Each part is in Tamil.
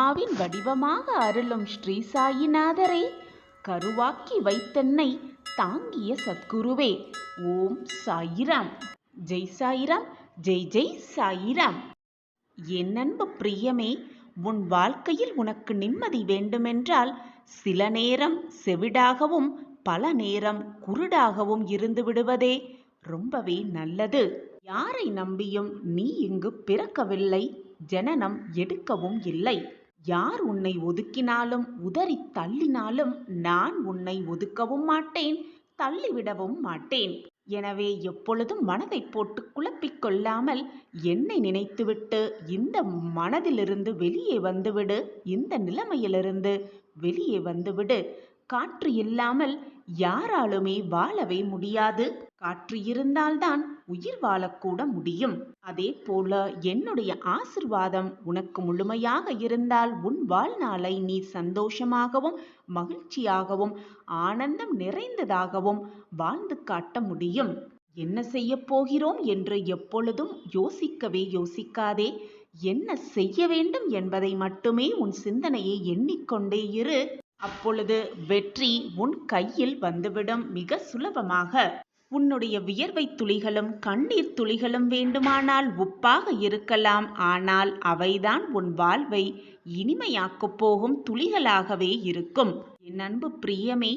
அம்மாவின் வடிவமாக அருளும் ஸ்ரீ சாயிநாதரே, கருவாக்கி வைத்தென்னை தாங்கிய சத்குருவே, ஓம் சாயிராம். ஜெய் சாயிராம், ஜெய் ஜெய் சாயிராம். என் அன்பு பிரியமே, உன் வாழ்க்கையில் உனக்கு நிம்மதி வேண்டுமென்றால் சில நேரம் செவிடாகவும் பல நேரம் குருடாகவும் இருந்து விடுவதே ரொம்பவே நல்லது. யாரை நம்பியும் நீ இங்கு பிறக்கவில்லை, ஜனனம் எடுக்கவும் இல்லை. யார் உன்னை ஒதுக்கினாலும் உதறி தள்ளினாலும் நான் உன்னை ஒதுக்கவும் மாட்டேன், தள்ளிவிடவும் மாட்டேன். எனவே எப்பொழுதும் மனதை போட்டு குழப்பிக் கொள்ளாமல் என்னை நினைத்துவிட்டு இந்த மனதிலிருந்து வெளியே வந்துவிடு, இந்த நிலைமையிலிருந்து வெளியே வந்துவிடு. காற்று இல்லாமல் யாராலுமே வாழவே முடியாது. காற்று இருந்தால்தான் உயிர் வாழக்கூட முடியும். அதே போல என்னுடைய ஆசிர்வாதம் உனக்கு முழுமையாக இருந்தால் உன் வாழ்நாளை நீ சந்தோஷமாகவும் மகிழ்ச்சியாகவும் ஆனந்தம் நிறைந்ததாகவும் வாழ்ந்து காட்ட முடியும். என்ன செய்ய போகிறோம் என்று எப்பொழுதும் யோசிக்காதே. என்ன செய்ய வேண்டும் என்பதை மட்டுமே உன் சிந்தனையை எண்ணிக்கொண்டே இரு. அப்பொழுது வெற்றி உன் கையில் வந்துவிடும் மிக சுலபமாக. உன்னுடைய வியர்வை துளிகளும் கண்ணீர் துளிகளும் வேண்டுமானால் உப்பாக இருக்கலாம், ஆனால் அவைதான் உன் வாழ்வை இனிமையாக்கப் போகும் துளிகளாகவே இருக்கும். என் அன்பு பிரியமே,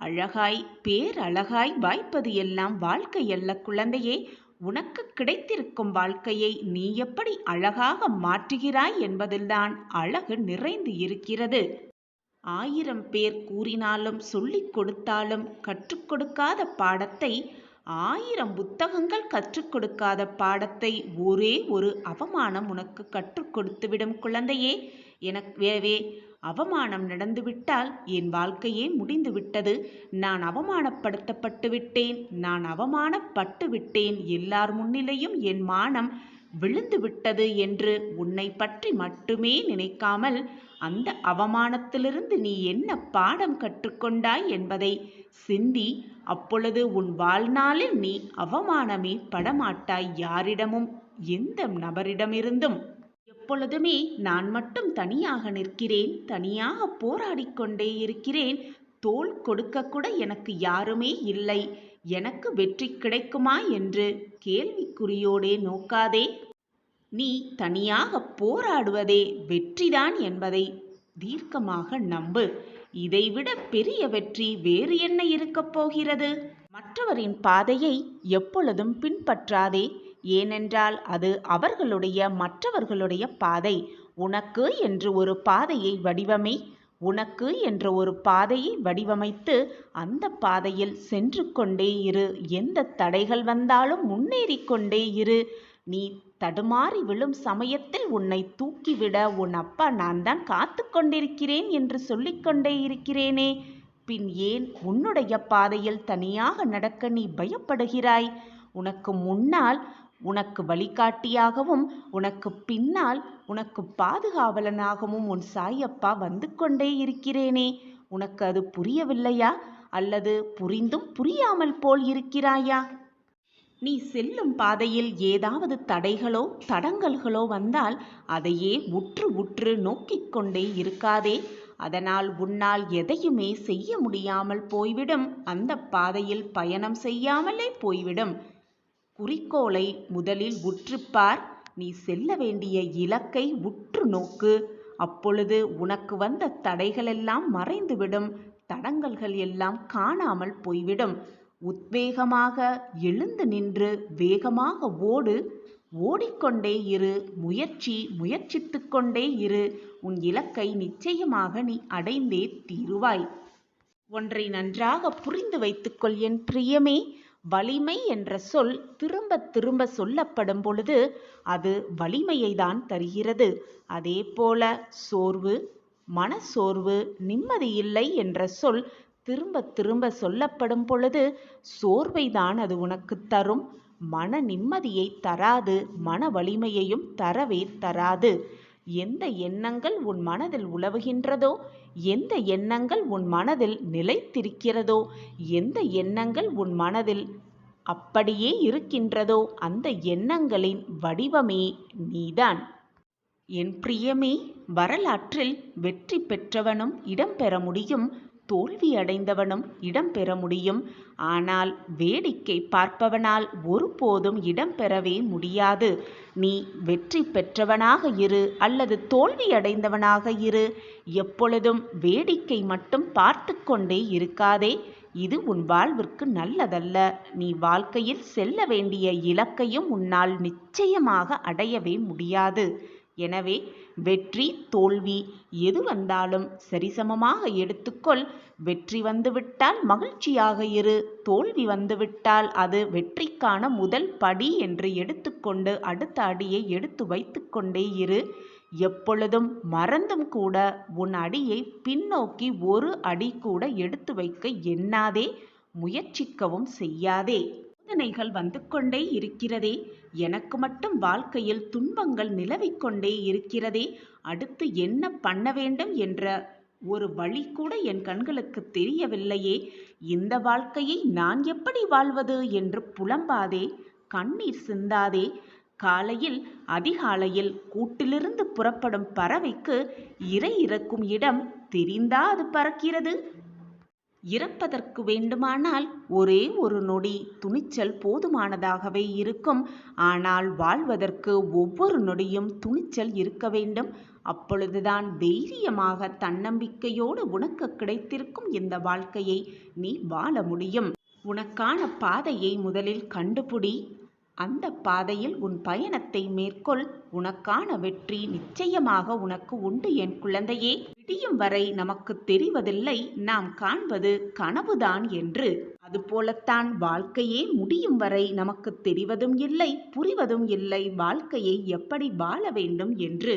அழகாய் பேரழகாய் வாய்ப்பது எல்லாம் வாழ்க்கை அல்ல குழந்தையே. உனக்கு கிடைத்திருக்கும் வாழ்க்கையை நீ எப்படி அழகாக மாற்றுகிறாய் என்பதில்தான் அழகு நிறைந்து இருக்கிறது. 1000 பேர் கூறினாலும் சொல்லிக் கொடுத்தாலும் கற்றுக் கொடுக்காத பாடத்தை, 1000 புத்தகங்கள் கற்றுக் கொடுக்காத பாடத்தை ஒரே ஒரு அவமானம் உனக்கு கற்றுக் கொடுத்துவிடும் குழந்தையே. எனவே அவமானம் நடந்துவிட்டால் என் வாழ்க்கையே முடிந்து விட்டது, நான் அவமானப்படுத்தப்பட்டு விட்டேன், நான் அவமானப்பட்டு விட்டேன், எல்லார் முன்னிலையும் என் மானம் விழுந்து விட்டது என்று உன்னை பற்றி மட்டுமே நினைக்காமல் அந்த அவமானத்திலிருந்து நீ என்ன பாடம் கற்றுக்கொண்டாய் என்பதை சிந்தி. அப்பொழுது உன் வாழ்நாளில் நீ அவமானமே படமாட்டாய், யாரிடமும் எந்த நபரிடமிருந்தும். எப்பொழுதுமே நான் மட்டும் தனியாக நிற்கிறேன், தனியாக போராடிக்கொண்டே இருக்கிறேன், தோள் கொடுக்க கூட எனக்கு யாருமே இல்லை, எனக்கு வெற்றி கிடைக்குமா என்று கேள்விக்குறியோடே நோக்காதே. நீ தனியாக போராடுவதே வெற்றிதான் என்பதை தீர்க்கமாக நம்பு. இதைவிட பெரிய வெற்றி வேறு என்ன இருக்கப் போகிறது? மற்றவரின் பாதையை எப்பொழுதும் பின்பற்றாதே. ஏனென்றால் அது மற்றவர்களுடைய பாதை. உனக்கு என்று ஒரு பாதையை வடிவமைத்து அந்த பாதையில் சென்று கொண்டே இரு. எந்த தடைகள் வந்தாலும் முன்னேறி கொண்டே இரு. நீ தடுமாறி விழும் சமயத்தில் உன்னை தூக்கிவிட உன் அப்பா நான் தான் காத்து கொண்டிருக்கிறேன் என்று சொல்லிக்கொண்டே இருக்கிறேனே, பின் ஏன் உன்னுடைய பாதையில் தனியாக நடக்க நீ பயப்படுகிறாய்? உனக்கு முன்னால் உனக்கு வழிகாட்டியாகவும் உனக்கு பின்னால் உனக்கு பாதுகாவலனாகவும் உன் சாயப்பா வந்து கொண்டே இருக்கிறேனே, உனக்கு அது புரியவில்லையா? அல்லது புரிந்தும் புரியாமல் போல் இருக்கிறாயா? நீ செல்லும் பாதையில் ஏதாவது தடைகளோ தடங்கல்களோ வந்தால் அதையே உற்று உற்று நோக்கிக் கொண்டே இருக்காதே. அதனால் உன்னால் எதையுமே செய்ய முடியாமல் போய்விடும். அந்த பாதையில் பயணம் செய்யாமலே போய்விடும். குறிக்கோளை முதலில் உற்றுப்பார். நீ செல்ல வேண்டிய இலக்கை உற்று நோக்கு. அப்பொழுது உனக்கு வந்த தடைகளெல்லாம் மறைந்துவிடும், தடங்கல்கள் எல்லாம் காணாமல் போய்விடும். உத்வேகமாக எழுந்து நின்று வேகமாக ஓடு. ஓடிக்கொண்டே இரு. முயற்சித்து கொண்டே இரு. உன் இலக்கை நிச்சயமாக நீ அடைந்தே தீருவாய். ஒன்றை நன்றாக புரிந்து வைத்துக்கொள் என் பிரியமே. வலிமை என்ற சொல் திரும்ப திரும்ப சொல்லப்படும் பொழுது அது வலிமையை தான் தருகிறது. அதே போல சோர்வு, மனசோர்வு, நிம்மதியில்லை என்ற சொல் திரும்ப திரும்ப சொல்லப்படும் பொழுது சோர்வை தான் அது உனக்கு தரும். மன நிம்மதியை தராது, மன வலிமையையும் தரவே தராது. எந்த எண்ணங்கள் உன் மனதில் உலவுகின்றதோ, எந்த எண்ணங்கள் உன் மனதில் நிலைத்திருக்கிறதோ, எந்த எண்ணங்கள் உன் மனதில் அப்படியே இருக்கின்றதோ அந்த எண்ணங்களின் வடிவமே நீதான். என் பிரியமே, வரலாற்றில் வெற்றி பெற்றவனும் இடம்பெற முடியும், தோல்வி அடைந்தவனும் இடம்பெற முடியும். ஆனால் வேடிக்கை பார்ப்பவனால் ஒருபோதும் இடம்பெறவே முடியாது. நீ வெற்றி பெற்றவனாக இரு அல்லது தோல்வி அடைந்தவனாக இரு, எப்பொழுதும் வேடிக்கை மட்டும் பார்த்து கொண்டே இருக்காதே. இது உன் வாழ்விற்கு நல்லதல்ல. நீ வாழ்க்கையில் செல்ல வேண்டிய இலக்கையும் உன்னால் நிச்சயமாக அடையவே முடியாது. எனவே வெற்றி தோல்வி எது வந்தாலும் சரிசமமாக எடுத்துக்கொள். வெற்றி வந்துவிட்டால் மகிழ்ச்சியாக இரு, தோல்வி வந்துவிட்டால் அது வெற்றிக்கான முதல் படி என்று எடுத்துக்கொண்டு அடுத்த அடியை எடுத்து வைத்து கொண்டே இரு. எப்பொழுதும் மறந்தும் கூட உன் அடியை பின்னோக்கி ஒரு அடி கூட எடுத்து வைக்க எண்ணாதே, முயற்சிக்கவும் செய்யாதே. சோதனைகள் வந்து கொண்டே இருக்கிறதே, எனக்கு மட்டும் வாழ்க்கையில் துன்பங்கள் நிலவிக் கொண்டே இருக்கிறதே, அடுத்து என்ன பண்ண வேண்டும் என்ற ஒரு வழி கூட என் கண்களுக்கு தெரியவில்லையே, இந்த வாழ்க்கையை நான் எப்படி வாழ்வது என்று புலம்பாதே, கண்ணீர் சிந்தாதே. காலையில் அதிகாலையில் கூட்டிலிருந்து புறப்படும் பறவைக்கு இரை இறக்கும் இடம் தெரிந்தா அது பறக்கிறது? இறப்பதற்கு வேண்டுமானால் ஒரே ஒரு நொடி துணிச்சல் போதுமானதாகவே இருக்கும். ஆனால் வாழ்வதற்கு ஒவ்வொரு நொடியும் துணிச்சல் இருக்க வேண்டும். அப்பொழுதுதான் தைரியமாக தன்னம்பிக்கையோடு உனக்கு கிடைத்திருக்கும் இந்த வாழ்க்கையை நீ வாழ முடியும். உனக்கான பாதையை முதலில் கண்டுபிடி. அந்த பாதையில் உன் பயணத்தை மேற்கொள். உனக்கான வெற்றி நிச்சயமாக உனக்கு உண்டு என் குழந்தையே. விடியும் வரை நமக்கு தெரிவதில்லை நாம் காண்பது கனவுதான் என்று. அதுபோலத்தான் வாழ்க்கையே முடியும் வரை நமக்கு தெரிவதும் இல்லை, புரிவதும் இல்லை வாழ்க்கையை எப்படி வாழ வேண்டும் என்று.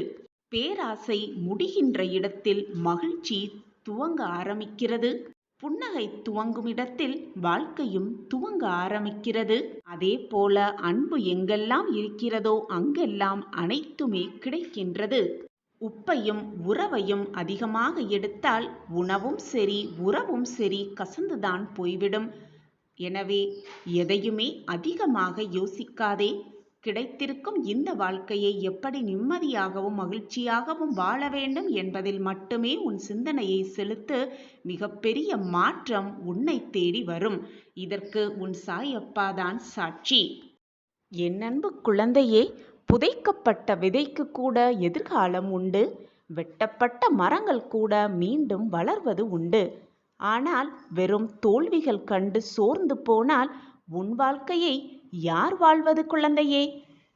பேராசை முடிகின்ற இடத்தில் மகிழ்ச்சி துவங்க ஆரம்பிக்கிறது. புன்னகை துவங்கும் இடத்தில் வாழ்க்கையும் துவங்க ஆரம்பிக்கிறது. அதே போல அன்பு எங்கெல்லாம் இருக்கிறதோ அங்கெல்லாம் அனைத்துமே கிடைக்கின்றது. உப்பையும் உறவையும் அதிகமாக எடுத்தால் உணவும் சரி உறவும் சரி கசந்துதான் போய்விடும். எனவே எதையுமே அதிகமாக யோசிக்காதே. கிடைத்திருக்கும் இந்த வாழ்க்கையை எப்படி நிம்மதியாகவும் மகிழ்ச்சியாகவும் வாழ வேண்டும் என்பதில் மட்டுமே உன் சிந்தனையை செலுத்து. மிகப்பெரிய மாற்றம் உன்னை தேடி வரும். இதற்கு உன் சாயப்பாதான் சாட்சி. என் அன்பு குழந்தையே, புதைக்கப்பட்ட விதைக்கு கூட எதிர்காலம் உண்டு. வெட்டப்பட்ட மரங்கள் கூட மீண்டும் வளர்வது உண்டு. ஆனால் வெறும் தோல்விகள் கண்டு சோர்ந்து போனால் உன் வாழ்க்கையை யார் வாழ்வது குழந்தையே?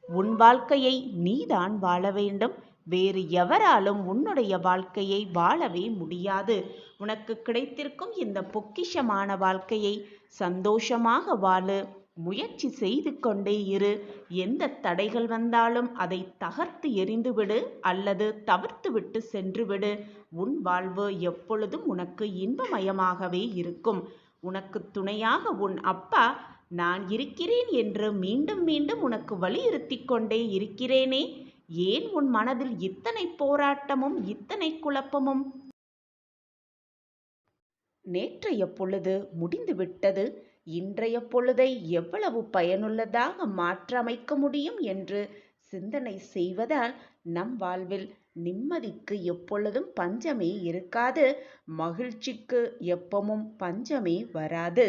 உன் வாழ்க்கையை நீதான் வாழ வேண்டும். வேறு எவராலும் உன்னுடைய வாழ்க்கையை வாழவே முடியாது. உனக்கு கிடைத்திருக்கும் இந்த பொக்கிஷமான வாழ்க்கையை சந்தோஷமாக வாழு. முயற்சி செய்து கொண்டே இரு. எந்த தடைகள் வந்தாலும் அதை தகர்த்து எறிந்துவிடு அல்லது தவிர்த்து விட்டு சென்றுவிடு. உன் வாழ்வு எப்பொழுதும் உனக்கு இன்பமயமாகவே இருக்கும். உனக்கு துணையாக உன் அப்பா நான் இருக்கிறேன் என்று மீண்டும் மீண்டும் உனக்கு வலியுறுத்தி கொண்டே இருக்கிறேனே. ஏன் உன் மனதில் இத்தனை போராட்டமும் இத்தனை குழப்பமும்? நேற்றைய பொழுது முடிந்துவிட்டது. இன்றைய பொழுதை எவ்வளவு பயனுள்ளதாக மாற்றமைக்க முடியும் என்று சிந்தனை செய்வதால் நம் வாழ்வில் நிம்மதிக்கு எப்பொழுதும் பஞ்சமே இருக்காது. மகிழ்ச்சிக்கு எப்பவும் பஞ்சமே வராது.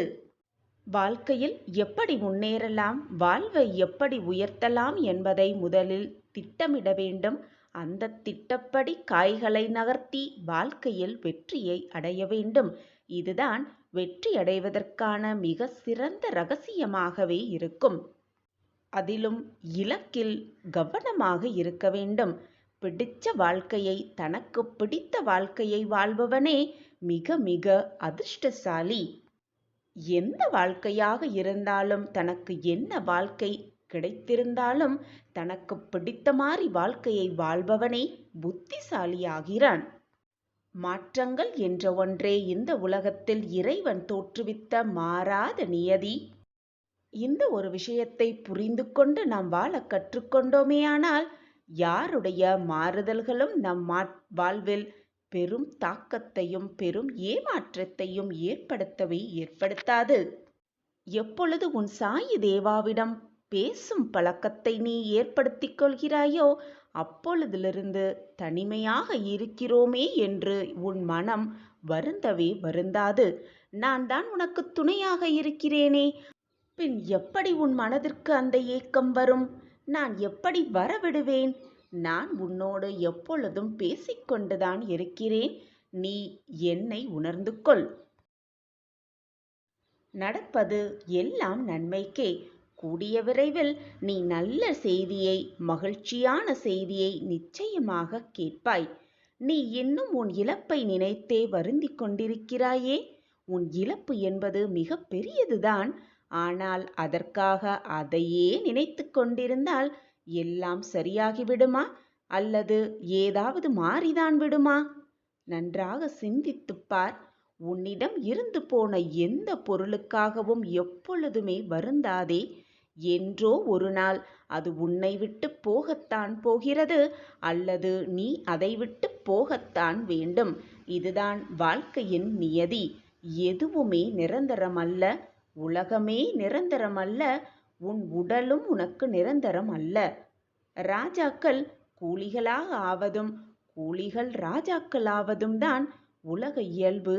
வாழ்க்கையில் எப்படி முன்னேறலாம், வாழ்வை எப்படி உயர்த்தலாம் என்பதை முதலில் திட்டமிட வேண்டும். அந்த திட்டப்படி காய்களை நகர்த்தி வாழ்க்கையில் வெற்றியை அடைய வேண்டும். இதுதான் வெற்றி அடைவதற்கான மிக சிறந்த ரகசியமாகவே இருக்கும். அதிலும் இலக்கில் கவனமாக இருக்க வேண்டும். பிடிச்ச வாழ்க்கையை, தனக்கு பிடித்த வாழ்க்கையை வாழ்பவனே மிக மிக அதிர்ஷ்டசாலி. எந்த வாழ்க்கையாக இருந்தாலும், தனக்கு என்ன வாழ்க்கை கிடைத்திருந்தாலும் தனக்கு பிடித்த மாதிரி வாழ்க்கையை வாழ்பவனே புத்திசாலியாகிறான். மாற்றங்கள் என்ற ஒன்றே இந்த உலகத்தில் இறைவன் தோற்றுவித்த மாறாத நியதி. இந்த ஒரு விஷயத்தை புரிந்து கொண்டு நாம் வாழ கற்றுக்கொண்டோமேயானால் யாருடைய மாறுதல்களும் நம் வாழ்வில் பெரும் தாக்கத்தையும் பெரும் ஏமாற்றத்தையும் ஏற்படுத்தாது. எப்பொழுது உன் சாயி தேவாவிடம் பேசும் பழக்கத்தை நீ ஏற்படுத்திக் கொள்கிறாயோ அப்பொழுதிலிருந்து தனிமையாக இருக்கிறோமே என்று உன் மனம் வருந்தவே வருந்தாது. நான் தான் உனக்கு துணையாக இருக்கிறேனே, பின் எப்படி உன் மனதிற்கு அந்த ஏக்கம் வரும்? நான் எப்படி வரவிடுவேன்? நான் உன்னோடு எப்பொழுதும் பேசிக்கொண்டுதான் இருக்கிறேன். நீ என்னை உணர்ந்து கொள். நடப்பது எல்லாம் நன்மைக்கே. கூடிய விரைவில் நீ நல்ல செய்தியை, மகிழ்ச்சியான செய்தியை நிச்சயமாக கேட்பாய். நீ இன்னும் உன் இழப்பை நினைத்தே வருந்திக் கொண்டிருக்கிறாயே. உன் இழப்பு என்பது மிக பெரியதுதான். ஆனால் அதற்காக அதையே நினைத்து கொண்டிருந்தால் எல்லாம் சரியாகிவிடுமா? அல்லது ஏதாவது மாறிதான் விடுமா? நன்றாக சிந்தித்துப் பார். உன்னிடம் இருந்து போன எந்த பொருளுக்காகவும் எப்பொழுதுமே வருந்தாதே. என்றோ ஒரு நாள் அது உன்னை விட்டு போகத்தான் போகிறது, அல்லது நீ அதை விட்டு போகத்தான் வேண்டும். இதுதான் வாழ்க்கையின் நியதி. எதுவுமே நிரந்தரமல்ல. உலகமே நிரந்தரமல்ல. உன் உடலும் உனக்கு நிரந்தரம் அல்ல. ராஜாக்கள் கூலிகளாக ஆவதும் கூலிகள் ராஜாக்கள் ஆவதும் தான் உலக இயல்பு.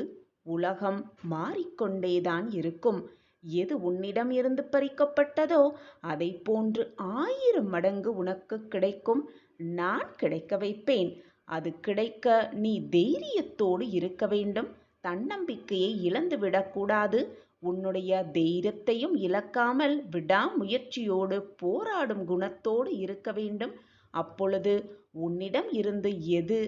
உலகம் மாறிக்கொண்டேதான் இருக்கும். எது உன்னிடம் இருந்து பறிக்கப்பட்டதோ அதை போன்று 1000 மடங்கு உனக்கு கிடைக்கும். நான் கிடைக்க வைப்பேன். அது கிடைக்க நீ தைரியத்தோடு இருக்க வேண்டும். தன்னம்பிக்கையை இழந்துவிடக்கூடாது. உன்னுடைய தைரியத்தையும் இழக்காமல் விடாமுயற்சியோடு போராடும் குணத்தோடு இருக்க வேண்டும். அப்பொழுது உன்னிடம் இருந்து எது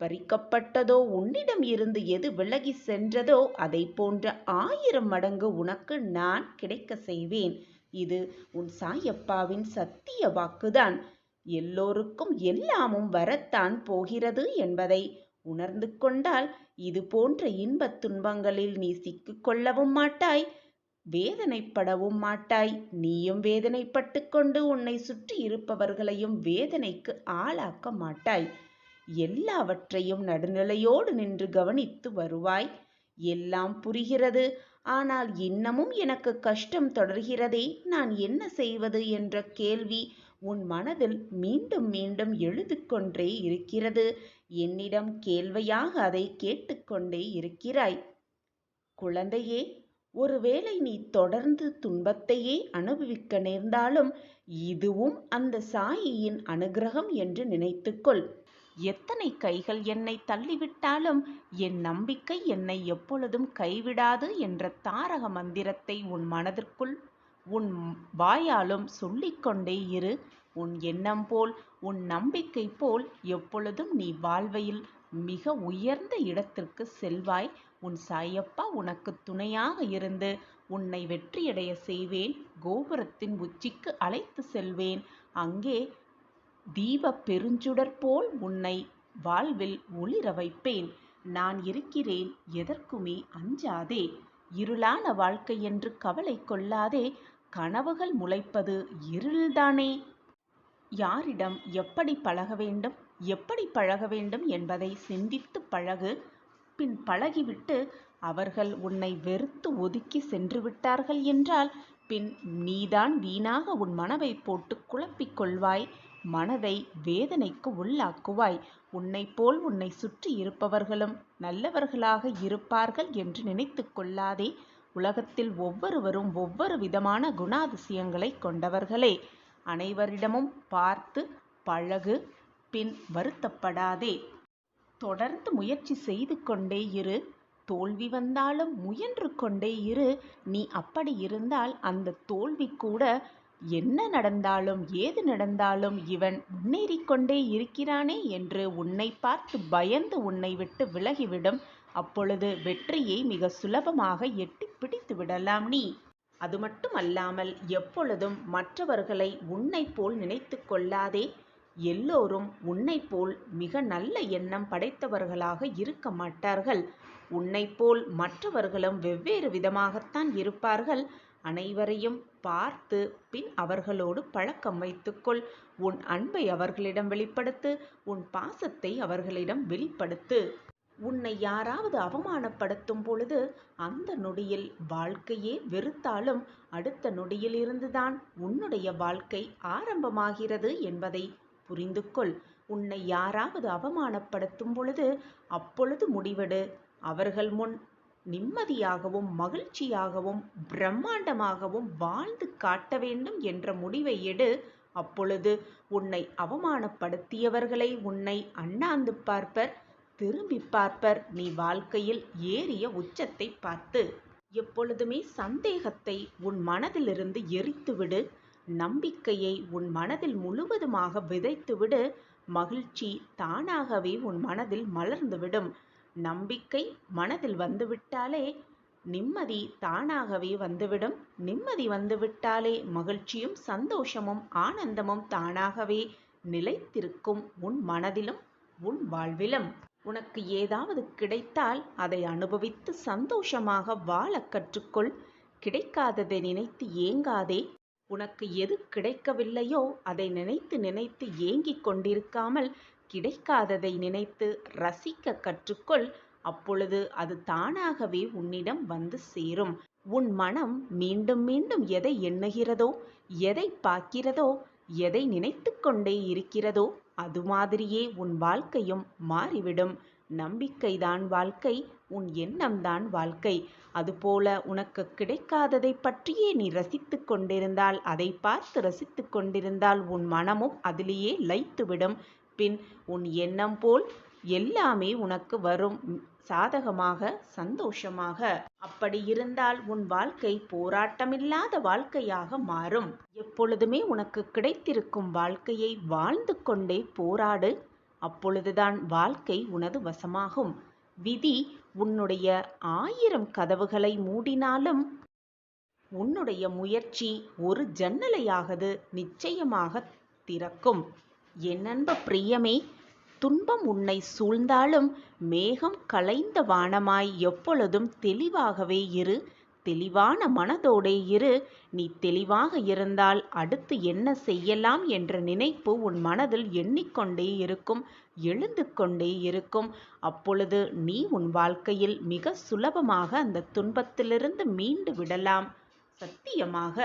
பறிக்கப்பட்டதோ, உன்னிடம் இருந்து எது விலகி சென்றதோ அதை போன்ற 1000 மடங்கு உனக்கு நான் கிடைக்க செய்வேன். இது உன் சாயப்பாவின் சத்திய வாக்குதான். எல்லோருக்கும் எல்லாமும் வரத்தான் போகிறது என்பதை உணர்ந்து கொண்டால் இது போன்ற இன்பத் துன்பங்களில் நீ சிக்கிக்கொள்ளவும் மாட்டாய், வேதனைப்படவும் மாட்டாய். நீயும் வேதனைப்பட்டு கொண்டு உன்னை சுற்றி இருப்பவர்களையும் வேதனைக்கு ஆளாக்க மாட்டாய். எல்லாவற்றையும் நடுநிலையோடு நின்று கவனித்து வருவாய். எல்லாம் புரிகிறது. ஆனால் இன்னமும் எனக்கு கஷ்டம் தொடர்கிறதே, நான் என்ன செய்வது என்ற கேள்வி உன் மனதில் மீண்டும் மீண்டும் எழுதிக்கொண்டே இருக்கிறது. என்னிடம் கேள்வியாக அதை கேட்டுக்கொண்டே இருக்கிறாய். குழந்தையே, ஒருவேளை நீ தொடர்ந்து துன்பத்தையே அனுபவிக்க நேர்ந்தாலும் இதுவும் அந்த சாயியின் அனுகிரகம் என்று நினைத்துக்கொள். எத்தனை கைகள் என்னை தள்ளிவிட்டாலும் என் நம்பிக்கை என்னை எப்பொழுதும் கைவிடாது என்ற தாரக மந்திரத்தை உன் மனதிற்குள் உன் வாயாலும் சொல்லிக்கொண்டே இரு. உன் எண்ணம் போல், உன் நம்பிக்கை போல் எப்பொழுதும் நீ வாழ்வையில் மிக உயர்ந்த இடத்திற்கு செல்வாய். உன் சாயப்பா உனக்கு துணையாக இருந்து உன்னை வெற்றியடைய செய்வேன். கோபுரத்தின் உச்சிக்கு அழைத்து செல்வேன். அங்கே தீப பெருஞ்சுடர் போல் உன்னை வாழ்வில் ஒளிர வைப்பேன். நான் இருக்கிறேன், எதற்குமே அஞ்சாதே. இருளான வாழ்க்கை என்று கவலை கொள்ளாதே. கனவுகள் முளைப்பது இருள்தானே. யாரிடம் எப்படி பழக வேண்டும், எப்படி பழக வேண்டும் என்பதை சிந்தித்து பழகு. பின் பழகிவிட்டு அவர்கள் உன்னை வெறுத்து ஒதுக்கி சென்று விட்டார்கள் என்றால் பின் நீதான் வீணாக உன் மனதை போட்டு குழப்பிக் கொள்வாய். மனதை வேதனைக்கு உள்ளாக்குவாய். உன்னை போல் உன்னை சுற்றி இருப்பவர்களும் நல்லவர்களாக இருப்பார்கள் என்று நினைத்து கொள்ளாதே. உலகத்தில் ஒவ்வொருவரும் ஒவ்வொரு விதமான குணாதிசயங்களை கொண்டவர்களே. அனைவரிடமும் பார்த்து பழகு. பின் வருத்தப்படாதே. தொடர்ந்து முயற்சி செய்து கொண்டே இரு. தோல்வி வந்தாலும் முயன்று கொண்டே இரு. நீ அப்படி இருந்தால் அந்த தோல்வி கூட என்ன நடந்தாலும் ஏது நடந்தாலும் இவன் முன்னேறிக்கொண்டே இருக்கிறானே என்று உன்னை பார்த்து பயந்து உன்னை விட்டு விலகிவிடும். அப்பொழுது வெற்றியை மிக சுலபமாக எட்டி பிடித்து விடலாம் நீ. அது மட்டுமல்லாமல் எப்பொழுதும் மற்றவர்களை உன்னை போல் நினைத்து கொள்ளாதே. எல்லோரும் உன்னை போல் மிக நல்ல எண்ணம் படைத்தவர்களாக இருக்க மாட்டார்கள். உன்னை போல் மற்றவர்களும் வெவ்வேறு விதமாகத்தான் இருப்பார்கள். அனைவரையும் பார்த்து பின் அவர்களோடு பழக்கம் வைத்துக்கொள். உன் அன்பை அவர்களிடம் வெளிப்படுத்து. உன் பாசத்தை அவர்களிடம் வெளிப்படுத்து. உன்னை யாராவது அவமானப்படுத்தும் பொழுது அந்த நொடியில் வாழ்க்கையே வெறுத்தாலும் அடுத்த நொடியில் இருந்துதான் உன்னுடைய வாழ்க்கை ஆரம்பமாகிறது என்பதை புரிந்து கொள். உன்னை யாராவது அவமானப்படுத்தும் பொழுது அப்பொழுது முடிவெடு. அவர்கள் முன் நிம்மதியாகவும் மகிழ்ச்சியாகவும் பிரம்மாண்டமாகவும் வாழ்ந்து காட்ட வேண்டும் என்ற முடிவை எடு. அப்பொழுது உன்னை அவமானப்படுத்தியவர்களை உன்னை அண்ணாந்து பார்ப்பர், திரும்பி பார்ப்பர். நீ வாழ்க்கையில் ஏறிய உச்சத்தை பார்த்து எப்பொழுதுமே சந்தேகத்தை உன் மனதிலிருந்து எரித்துவிடு. நம்பிக்கையை உன் மனதில் முழுவதுமாக விதைத்துவிடு. மகிழ்ச்சி தானாகவே உன் மனதில் மலர்ந்துவிடும். நம்பிக்கை மனதில் வந்துவிட்டாலே நிம்மதி தானாகவே வந்துவிடும். நிம்மதி வந்துவிட்டாலே மகிழ்ச்சியும் சந்தோஷமும் ஆனந்தமும் தானாகவே நிலைத்திருக்கும் உன் மனதிலும் உன் வாழ்விலும். உனக்கு ஏதாவது கிடைத்தால் அதை அனுபவித்து சந்தோஷமாக வாழ கற்றுக்கொள். கிடைக்காததை நினைத்து ஏங்காதே. உனக்கு எது கிடைக்கவில்லையோ அதை நினைத்து நினைத்து ஏங்கிக் கொண்டிருக்காமல் கிடைக்காததை நினைத்து ரசிக்க கற்றுக்கொள். அப்பொழுது அது தானாகவே உன்னிடம் வந்து சேரும். உன் மனம் மீண்டும் மீண்டும் எதை எண்ணுகிறதோ, எதை பார்க்கிறதோ, எதை நினைத்து கொண்டே இருக்கிறதோ அது மாதிரியே உன் வாழ்க்கையும் மாறிவிடும். நம்பிக்கைதான் வாழ்க்கை, உன் எண்ணம்தான் வாழ்க்கை. அதுபோல உனக்கு கிடைக்காததை பற்றியே நீ ரசித்து கொண்டிருந்தால், அதை பார்த்து ரசித்து கொண்டிருந்தால் உன் மனமும் அதிலேயே லயித்துவிடும். பின் உன் எண்ணம் போல் எல்லாமே உனக்கு வரும், சாதகமாக சந்தோஷமாக. அப்படி இருந்தால் உன் வாழ்க்கை போராட்டமில்லாத வாழ்க்கையாக மாறும். எப்பொழுதுமே உனக்கு கிடைத்திருக்கும் வாழ்க்கையை வாழ்ந்து கொண்டே போராடு. அப்பொழுதுதான் வாழ்க்கை உனது வசமாகும். விதி உன்னுடைய 1000 கதவுகளை மூடினாலும் உன்னுடைய முயற்சி ஒரு ஜன்னலையாவது நிச்சயமாக திறக்கும். என் அன்பு பிரியமே, துன்பம் உன்னை சூழ்ந்தாலும் மேகம் கலைந்த வானமாய் எப்பொழுதும் தெளிவாகவே இரு. தெளிவான மனதோடே இரு. நீ தெளிவாக இருந்தால் அடுத்து என்ன செய்யலாம் என்ற நினைப்பு உன் மனதில் எண்ணிக்கொண்டே இருக்கும், எழுந்து கொண்டே இருக்கும். அப்பொழுது நீ உன் வாழ்க்கையில் மிக சுலபமாக அந்த துன்பத்திலிருந்து மீண்டு விடலாம். சத்தியமாக.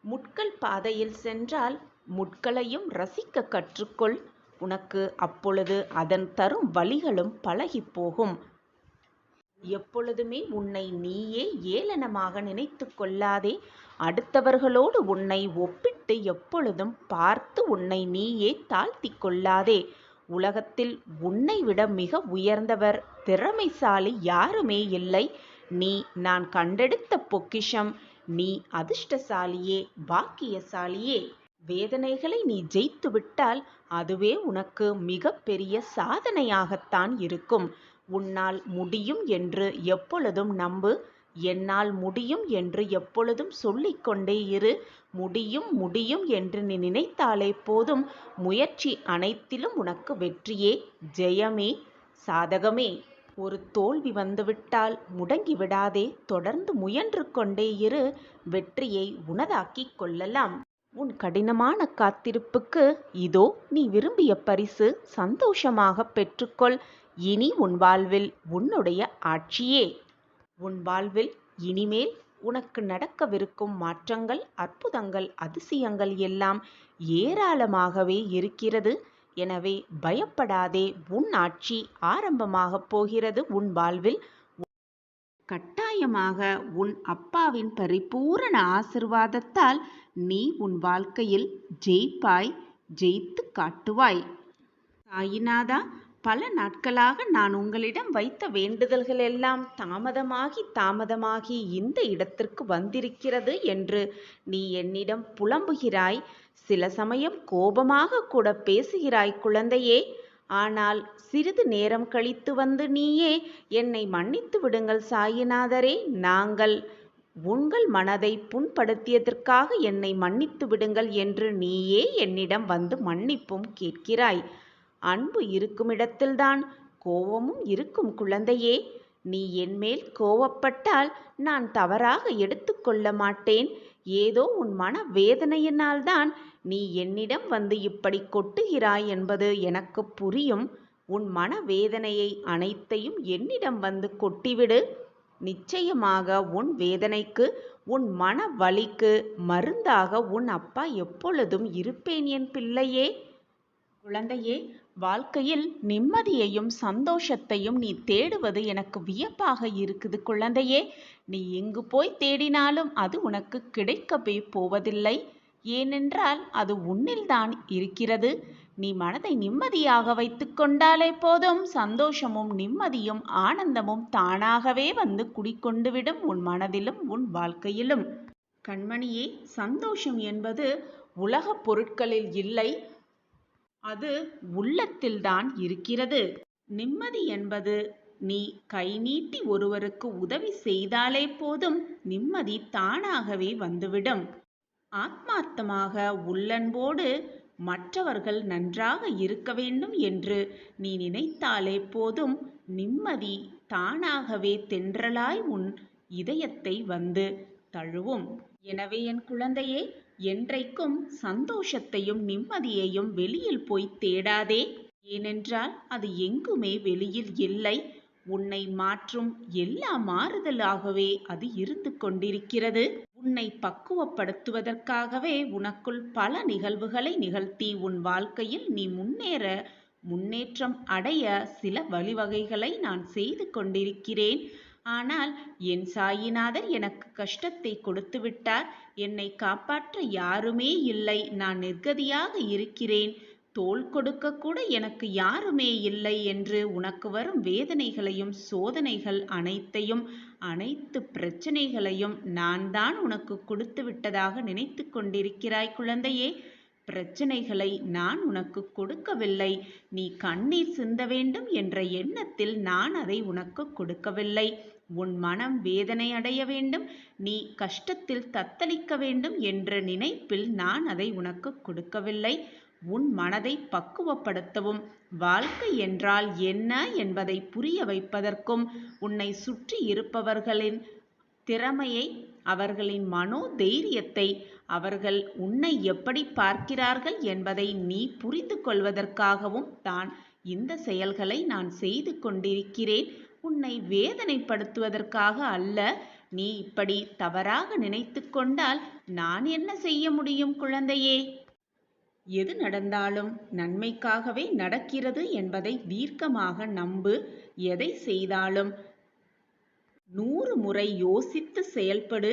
முட்கள் பாதையில் சென்றால் முட்களையும் ரசிக்க கற்றுக்கொள். உனக்கு அப்பொழுது அதன் தரும் வழிகளும் பழகி போகும். எப்பொழுதுமே உன்னை நீயே ஏளனமாக நினைத்து கொள்ளாதே. அடுத்தவர்களோடு உன்னை ஒப்பிட்டு எப்பொழுதும் பார்த்து உன்னை நீயே தாழ்த்தி கொள்ளாதே. உலகத்தில் உன்னை விட மிக உயர்ந்தவர், திறமைசாலி யாருமே இல்லை. நீ நான் கண்டெடுத்த பொக்கிஷம். நீ அதிர்ஷ்டசாலியே, பாக்கியசாலியே. வேதனைகளை நீ ஜெயித்து விட்டால் அதுவே உனக்கு மிக பெரிய சாதனையாகத்தான் இருக்கும். உன்னால் முடியும் என்று எப்பொழுதும் நம்பு. என்னால் முடியும் என்று எப்பொழுதும் சொல்லிக்கொண்டே இரு. முடியும் முடியும் என்று நீ நினைத்தாலே போதும். முயற்சி அனைத்திலும் உனக்கு வெற்றியே, ஜெயமே, சாதகமே. ஒரு தோல்வி வந்துவிட்டால் முடங்கி விடாதே. தொடர்ந்து முயன்று கொண்டே இரு. வெற்றியை உனதாக்கிக் கொள்ளலாம். உன் கடினமான காத்திருப்புக்கு இதோ நீ விரும்பிய பரிசு. சந்தோஷமாக பெற்றுக்கொள். இனி உன் வாழ்வில் உன்னுடைய ஆட்சியே. உன் வாழ்வில் இனிமேல் உனக்கு நடக்கவிருக்கும் மாற்றங்கள், அற்புதங்கள், அதிசயங்கள் எல்லாம் ஏராளமாகவே இருக்கிறது. எனவே பயப்படாதே. உன் ஆட்சி ஆரம்பமாகப் போகிறது உன் வாழ்வில். கட்டாயமாக உன் அப்பாவின் பரிபூரண ஆசிர்வாதத்தால் நீ உன் வாழ்க்கையில் ஜெயிப்பாய், ஜெயித்து காட்டுவாய். சாயிநாதா, பல நாட்களாக நான் உங்களிடம் வைத்த வேண்டுதல்கள் எல்லாம் தாமதமாகி இந்த இடத்திற்கு வந்திருக்கிறது என்று நீ என்னிடம் புலம்புகிறாய். சில சமயம் கோபமாக கூட பேசுகிறாய் குழந்தையே. ஆனால் சிறிது நேரம் கழித்து வந்து நீயே என்னை மன்னித்து விடுங்கள் சாயிநாதரே, நாங்கள் உங்கள் மனதை புண்படுத்தியதற்காக என்னை மன்னித்து விடுங்கள் என்று நீயே என்னிடம் வந்து மன்னிப்பும் கேட்கிறாய். அன்பு இருக்குமிடத்தில்தான் கோபமும் இருக்கும் குழந்தையே. நீ என்மேல் கோபப்பட்டால் நான் தவறாக எடுத்துக்கொள்ள மாட்டேன். ஏதோ உன் மன வேதனையினால்தான் நீ என்னிடம் வந்து இப்படி கொட்டுகிறாய் என்பது எனக்கு புரியும். உன் மனவேதனையை அனைத்தையும் என்னிடம் வந்து கொட்டிவிடு. நிச்சயமாக உன் வேதனைக்கு, உன் மன வலிக்கு மருந்தாக உன் அப்பா எப்பொழுதும் இருப்பேன் என் பிள்ளையே. குழந்தையே, வாழ்க்கையில் நிம்மதியையும் சந்தோஷத்தையும் நீ தேடுவது எனக்கு வியப்பாக இருக்குது குழந்தையே. நீ எங்கு போய் தேடினாலும் அது உனக்கு கிடைக்கவே போவதில்லை. ஏனென்றால் அது உன்னில்தான் இருக்கிறது. நீ மனதை நிம்மதியாக வைத்து கொண்டாலே போதும், சந்தோஷமும் நிம்மதியும் ஆனந்தமும் தானாகவே வந்து குடிக்கொண்டுவிடும் உன் மனதிலும் உன் வாழ்க்கையிலும். கண்மணியே, சந்தோஷம் என்பது உலகப் பொருட்களில் இல்லை, அது உள்ளத்தில்தான் இருக்கிறது. நிம்மதி என்பது நீ கை நீட்டி ஒருவருக்கு உதவி செய்தாலே போதும், நிம்மதி தானாகவே வந்துவிடும். ஆத்மார்த்தமாக உள்ளன்போடு மற்றவர்கள் நன்றாக இருக்க வேண்டும் என்று நீ நினைத்தாலே போதும், நிம்மதி தானாகவே தென்றலாய் உன் இதயத்தை வந்து தழுவும். எனவே என் குழந்தையே, என்றைக்கும் சந்தோஷத்தையும் நிம்மதியையும் வெளியில் போய் தேடாதே. ஏனென்றால் அது எங்குமே வெளியில் இல்லை. உன்னை மாற்றும் எல்லா மாறுதலாகவே அது இருந்து கொண்டிருக்கிறது. உன்னை பக்குவப்படுத்துவதற்காகவே உனக்குள் பல நிகழ்வுகளை நிகழ்த்தி உன் வாழ்க்கையில் நீ முன்னேற்றம் அடைய சில வழிவகைகளை நான் செய்து கொண்டிருக்கிறேன். ஆனால் என் சாயிநாதர் எனக்கு கஷ்டத்தை கொடுத்து விட்டார். என்னை காப்பாற்ற யாருமே இல்லை. நான் நிர்கதியாக இருக்கிறேன். தோள் கொடுக்க கூட எனக்கு யாருமே இல்லை என்று உனக்கு வரும் வேதனைகளையும் சோதனைகள் அனைத்து பிரச்சனைகளையும் நான் தான் உனக்கு கொடுத்து விட்டதாக நினைத்து கொண்டிருக்கிறாய் குழந்தையே. பிரச்சனைகளை நான் உனக்கு கொடுக்கவில்லை. நீ கண்ணீர் சிந்த வேண்டும் என்ற எண்ணத்தில் நான் அதை உனக்கு கொடுக்கவில்லை. உன் மனம் வேதனை அடைய வேண்டும், நீ கஷ்டத்தில் தத்தளிக்க வேண்டும் என்ற நினைப்பில் நான் அதை உனக்கு கொடுக்கவில்லை. உன் மனதை பக்குவப்படுத்தவும், வாழ்க்கை என்றால் என்ன என்பதை புரிய வைப்பதற்கும், உன்னை சுற்றி இருப்பவர்களின் திறமையை, அவர்களின் மனோ தைரியத்தை, அவர்கள் உன்னை எப்படி பார்க்கிறார்கள் என்பதை நீ புரிந்து கொள்வதற்காகவும் தான் இந்த செயல்களை நான் செய்து கொண்டிருக்கிறேன். உன்னை வேதனைப்படுத்துவதற்காக அல்ல. நீ இப்படி தவறாக நினைத்து கொண்டால் நான் என்ன செய்ய முடியும் குழந்தையே? எது நடந்தாலும் நன்மைக்காகவே நடக்கிறது என்பதை தீர்க்கமாக நம்பு. எதை செய்தாலும் 100 முறை யோசித்து செயல்படு.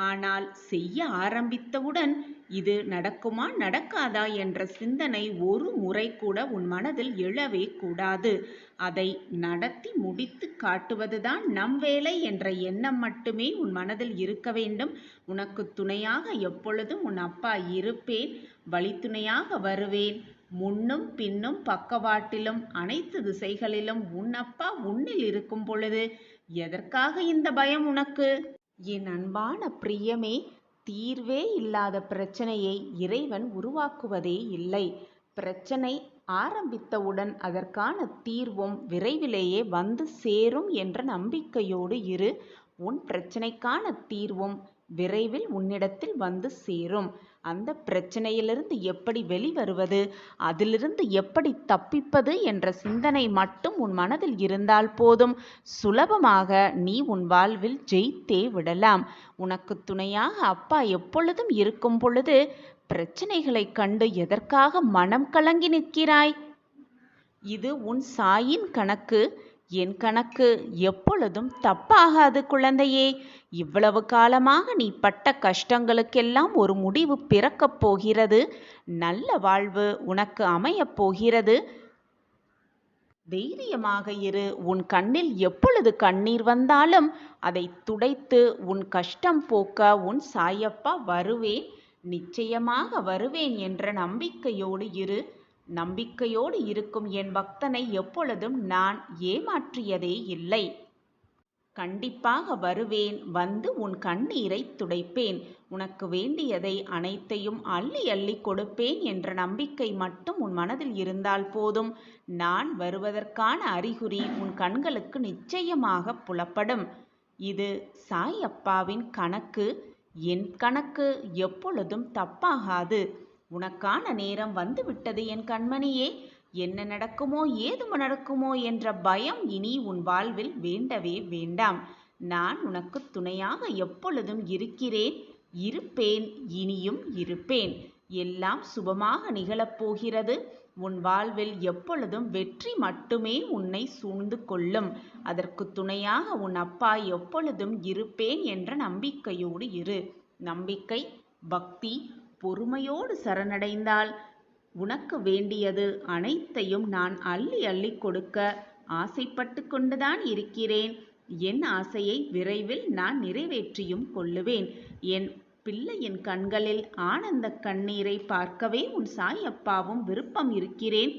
ஆனால் செய்ய ஆரம்பித்தவுடன் இது நடக்குமா நடக்காதா என்ற சிந்தனை ஒரு முறை கூட உன் மனதில் எழவே கூடாது. அதை நடத்தி முடித்து காட்டுவதுதான் நம் வேலை என்ற எண்ணம் மட்டுமே உன் மனதில் இருக்க வேண்டும். உனக்கு துணையாக எப்பொழுதும் உன் அப்பா இருப்பேன். வழித்துணையாக வருவேன். முன்னும் பின்னும் பக்கவாட்டிலும் அனைத்து திசைகளிலும் உன் அப்பா உன்னில் இருக்கும் பொழுது எதற்காக இந்த பயம் உனக்கு? என் அன்பான பிரியமே, தீர்வே இல்லாத பிரச்சனையை இறைவன் உருவாக்குவதே இல்லை. பிரச்சனை ஆரம்பித்தவுடன் அதற்கான தீர்வும் விரைவிலேயே வந்து சேரும் என்ற நம்பிக்கையோடு இரு. உன் பிரச்சனைக்கான தீர்வும் விரைவில் உன்னிடத்தில் வந்து சேரும். அந்த பிரச்சனையிலிருந்து எப்படி வெளிவருவது, அதிலிருந்து எப்படி தப்பிப்பது என்ற சிந்தனை மட்டும் உன் மனதில் இருந்தால் போதும், சுலபமாக நீ உன் வாழ்வில் ஜெயித்தே விடலாம். உனக்கு துணையாக அப்பா எப்பொழுதும் இருக்கும் பொழுது பிரச்சனைகளை கண்டு எதற்காக மனம் கலங்கி நிற்கிறாய்? இது உன் சாயின் கணக்கு. என் கணக்கு எப்பொழுதும் தப்பாகாது குழந்தையே. இவ்வளவு காலமாக நீ பட்ட கஷ்டங்களுக்கெல்லாம் ஒரு முடிவு பிறக்கப் போகிறது. நல்ல வாழ்வு உனக்கு அமையப் போகிறது. தைரியமாக இரு. உன் கண்ணில் எப்பொழுது கண்ணீர் வந்தாலும் அதை துடைத்து உன் கஷ்டம் போக்க உன் சாயப்பா வருவேன், நிச்சயமாக வருவேன் என்ற நம்பிக்கையோடு இரு. நம்பிக்கையோடு இருக்கும் என் பக்தனை எப்பொழுதும் நான் ஏமாற்றியதே இல்லை. கண்டிப்பாக வருவேன். வந்து உன் கண்ணீரை துடைப்பேன். உனக்கு வேண்டியதை அனைத்தையும் அள்ளி அள்ளி கொடுப்பேன் என்ற நம்பிக்கை மட்டும் உன் மனதில் இருந்தால் போதும். நான் வருவதற்கான அறிகுறி உன் கண்களுக்கு நிச்சயமாக புலப்படும். இது சாய் அப்பாவின் கணக்கு. என் கணக்கு எப்பொழுதும் தப்பாகாது. உனக்கான நேரம் வந்துவிட்டது என் கண்மணியே. என்ன நடக்குமோ ஏது நடக்குமோ என்ற பயம் இனி உன் வாழ்வில் வேண்டவே வேண்டாம். நான் உனக்கு துணையாக எப்பொழுதும் இருக்கிறேன், இருப்பேன், இனியும் இருப்பேன். எல்லாம் சுபமாக நிகழப்போகிறது. உன் வாழ்வில் எப்பொழுதும் வெற்றி மட்டுமே உன்னை சூழ்ந்து கொள்ளும். அதற்கு துணையாக உன் அப்பா எப்பொழுதும் இருப்பேன் என்ற நம்பிக்கையோடு இரு. நம்பிக்கை, பக்தி, பொறுமையோடு சரணடைந்தால் உனக்கு வேண்டியது அனைத்தையும் நான் அள்ளி அள்ளி கொடுக்க ஆசைப்பட்டு கொண்டுதான் இருக்கிறேன். என் ஆசையை விரைவில் நான் நிறைவேற்றியும் கொள்ளுவேன். என் பிள்ளையின் கண்களில் ஆனந்த கண்ணீரை பார்க்கவே உன் சாயப்பாவும் விருப்பம் இருக்கிறேன்.